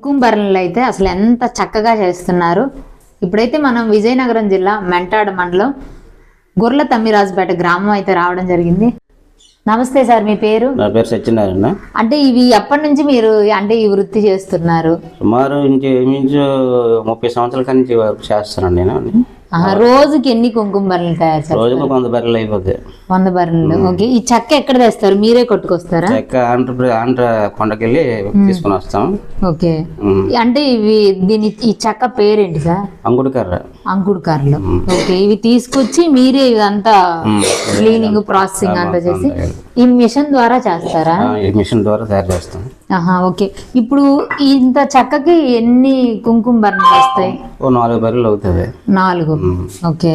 కుంకుమ భరణలు అయితే అసలు ఎంత చక్కగా చేస్తున్నారు. ఇప్పుడైతే మనం విజయనగరం జిల్లా మెంటాడ మండలం గుర్ల తమ్మిరాజుపేట గ్రామం అయితే రావడం జరిగింది. నమస్తే సార్, మీ పేరు? నా పేరు సత్యనారాయణ. అంటే ఇవి ఎప్పటి నుంచి మీరు అంటే ఈ వృత్తి చేస్తున్నారు? సుమారు 30 సంవత్సరాల నుంచి వర్క్ చేస్తానండి నేను. రోజుకి ఎన్ని కుంకుమ బర్రెలు తయారు చేస్తారు? రోజుకు 100 బర్రెలు అయిపోతాయి. 100 బర్రెలు. ఓకే. ఈ చెక్క ఎక్కడ తెస్తారు? మీరే కొట్టుకొస్తారా? చెక్క ఆంధ్ర కొండకెళ్ళి తీసుకుని వస్తాం. ఓకే. అంటే ఇవి ఈ చెక్క పేరేంటి సార్? అంగుడికర్ర. అంకుడుకర్రలు. ఓకే. ఇవి తీసుకొచ్చి మీరే ఇదంతా క్లీనింగ్ ప్రాసెసింగ్ అంతా చేసి ఈ మిషన్ ద్వారా చేస్తారా? ఈ మిషన్ ద్వారా తయారు చేస్తాం. ఓకే. ఇప్పుడు ఇంత చెక్కకి ఎన్ని కుంకుమ బర్రెలు వస్తాయి? 4 బర్రెలు అవుతుంది. 4. ఓకే.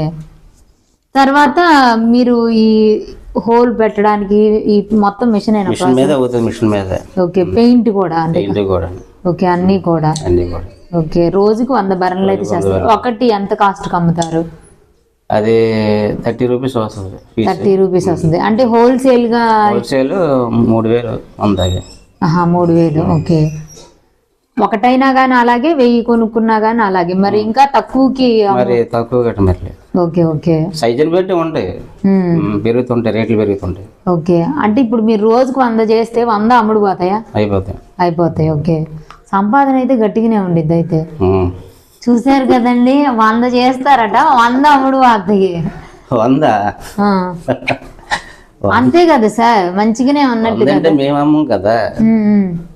తర్వాత మీరు ఈ హోల్ పెట్టడానికి ఈ మొత్తం మిషన్ మీద అవుతుంది. మిషన్ మీద. ఓకే. పెయింట్ కూడా అంటే కూడా. ఓకే. అన్ని కూడా. ఓకే. రోజుకు 100 బర్రెలు అయితే చేస్తారు. ఒకటి ఎంత కాస్ట్ అమ్ముతారు? అది 30 రూపీస్ వస్తుంది. 30 రూపీస్ వస్తుంది. అంటే హోల్సేల్ 3000 ఉంది. 3000. ఓకే. ఒకటైనా గానీ అలాగే, 1000 కొనుక్కున్నా గానీ అలాగే. మరి ఇంకా తక్కువకి తక్కువ కట్టమర్లేదు. ఓకే. ఓకే. సైజుని బట్టి ఉంటాయి, పెరుగుతుంటాయి, రేట్లు పెరుగుతుంటాయి. ఓకే. అంటే ఇప్పుడు మీరు రోజుకు 100 చేస్తే 100 అమ్ముడు పోతాయా? అయిపోతాయి. ఓకే. సంపాదన అయితే గట్టిగానే ఉండిద్ది అయితే. చూసారు కదండి, 100 చేస్తారట, 100 అమ్ముడు పోతాయి. 100 అంతే కదా సార్, మంచిగానే ఉన్నట్టు. అంటే మేము అమ్మం కదా,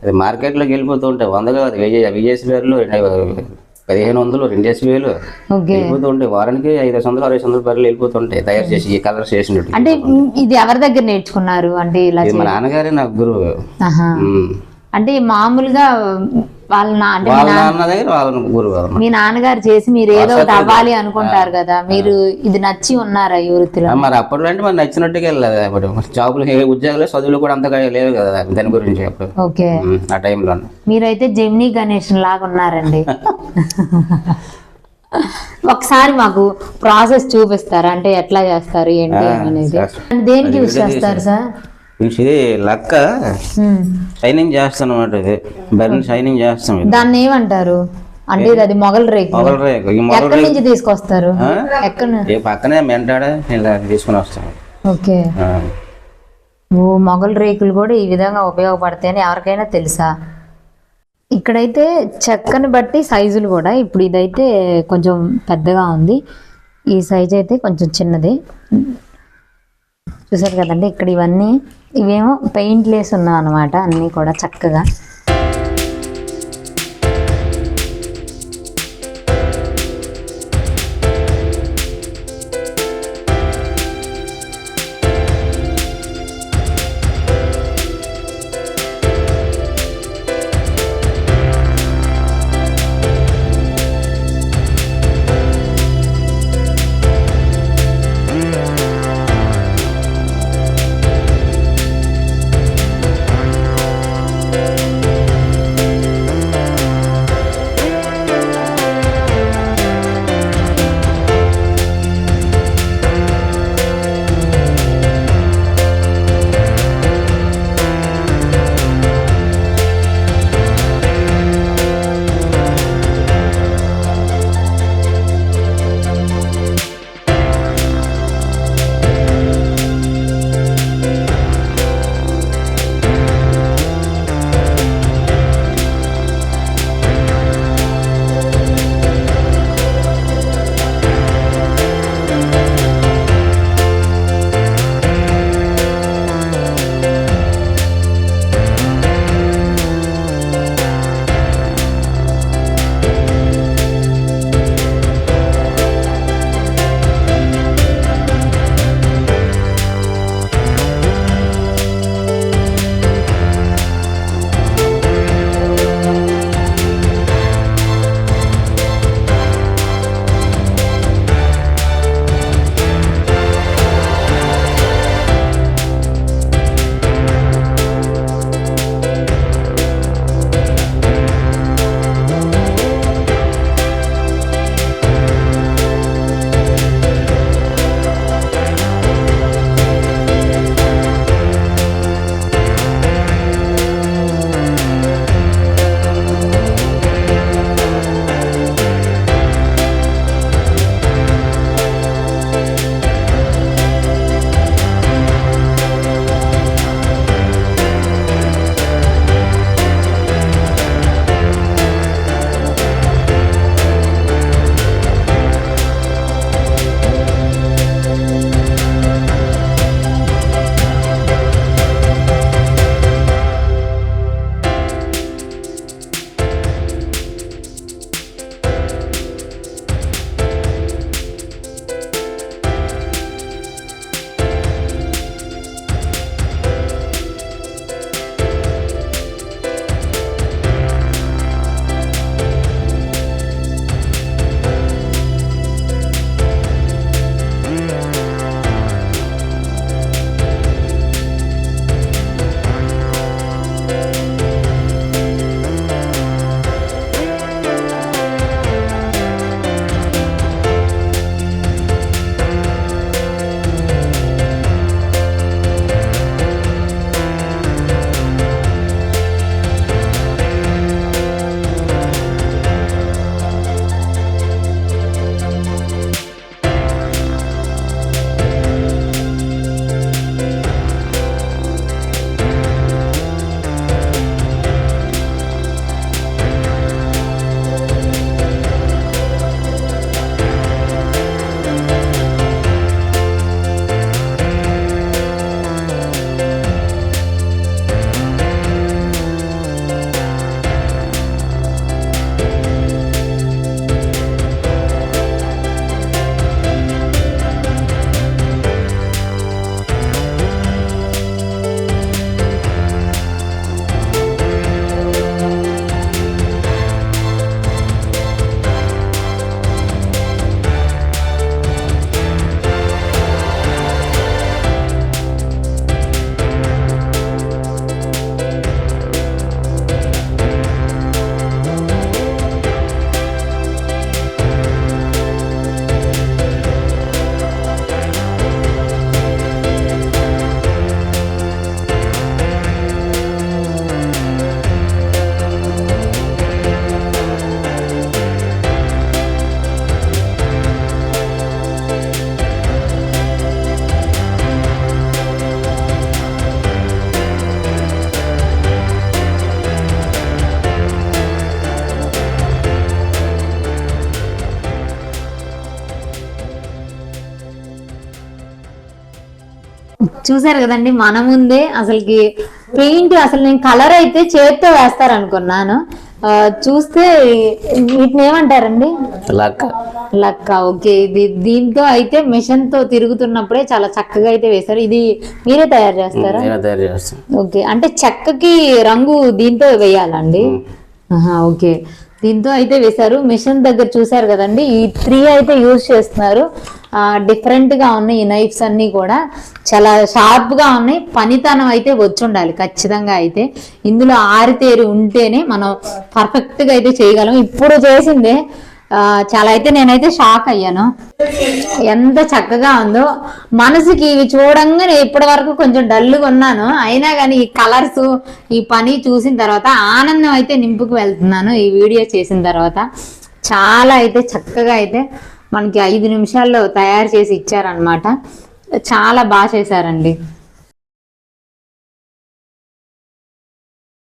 అది మార్కెట్ లోకి వెళ్ళిపోతూ ఉంటాయి. 100 కాదు, 1000 బర్రెలు, 1500, 2000 వెళ్ళిపోతూ ఉంటాయి. వారానికి 500, 600 బర్రెలు వెళ్ళిపోతుంటాయి తయారు చేసి ఈ కలర్ చేసినట్టు. అంటే ఇది ఎవరి దగ్గర నేర్చుకున్నారు? అంటే ఇలా మా నాన్నగారే నాకు గురువు. అంటే మామూలుగా వాళ్ళ నాన్న దగ్గర వాళ్ళ గురువు. మీ నాన్నగారు చేసి మీరు ఏదో ఒకటి అవ్వాలి అనుకుంటారు కదా, మీరు ఇది నచ్చి ఉన్నారా ఈ వృత్తిలో? మరి అప్పట్లో అంటే మరి నచ్చినట్టుగా వెళ్ళలేదు. అప్పుడు జాబులు, ఉద్యోగాలు, చదువులు కూడా అంతగా లేదు కదా దాని గురించి అప్పుడు. ఓకే. ఆ టైంలో మీరైతే జెమినీ గణేషన్ లాగా ఉన్నారండి. ఒకసారి మాకు ప్రాసెస్ చూపిస్తారా? అంటే ఎట్లా చేస్తారు ఏంటి అనేది? దేనికి యూజ్ చేస్తారు సార్? ఇది లక్క షైనింగ్ చేస్తాం అన్నమాట. ఇది బర్రెని షైనింగ్ చేస్తాం. దాన్ని ఏమంటారు? అంటే అది మొగల్ రేకు. ఎక్కడి నుంచి తీసుకొస్తారు? పక్కనే మెంటాడ ఇలా తీసుకుని వస్తాం. ఓకే. మొగల్ రేకులు కూడా ఈ విధంగా ఉపయోగపడతాయని ఎవరికైనా తెలుసా? ఇక్కడైతే చెక్కని బట్టి సైజులు కూడా, ఇప్పుడు ఇదైతే కొంచెం పెద్దగా ఉంది, ఈ సైజ్ అయితే కొంచెం చిన్నది. చూసారు కదండి, ఇక్కడ ఇవేమో పెయింట్ లేసి ఉన్నాం అనమాట, అన్నీ కూడా చక్కగా. చూసారు కదండి మన ముందే అసలుకి పెయింట్, అసలు నేను కలర్ అయితే చేతితో వేస్తారు అనుకున్నాను. చూస్తే వీటిని ఏమంటారండి? లక్క. ఓకే, ఇది దీంతో అయితే మిషన్ తో తిరుగుతున్నప్పుడే చాలా చక్కగా అయితే వేశారు. ఇది మీరే తయారు చేస్తారా? ఓకే, అంటే చెక్కకి రంగు దీంతో వేయాలండి? ఓకే, దీంతో అయితే వేశారు. మిషన్ దగ్గర చూసారు కదండి, ఈ 3 అయితే యూజ్ చేస్తున్నారు. డిఫరెంట్ గా ఉన్నాయి ఈ నైఫ్స్ అన్ని కూడా, చాలా షార్ప్ గా ఉన్నాయి. పనితనం అయితే వచ్చి ఉండాలి ఖచ్చితంగా. అయితే ఇందులో ఆరితేరి ఉంటేనే మనం పర్ఫెక్ట్ గా అయితే చేయగలం. ఇప్పుడు చేసిందే చాలా అయితే నేనైతే షాక్ అయ్యాను, ఎంత చక్కగా ఉందో. మనసుకి ఇవి చూడంగానే ఇప్పటి వరకు కొంచెం డల్గా ఉన్నాను, అయినా కానీ ఈ కలర్స్, ఈ పని చూసిన తర్వాత ఆనందం అయితే నింపుకు వెళ్తున్నాను. ఈ వీడియో చేసిన తర్వాత చాలా అయితే చక్కగా అయితే మనకి 5 నిమిషాల్లో తయారు చేసి ఇచ్చారనమాట. చాలా బాగా చేశారండి.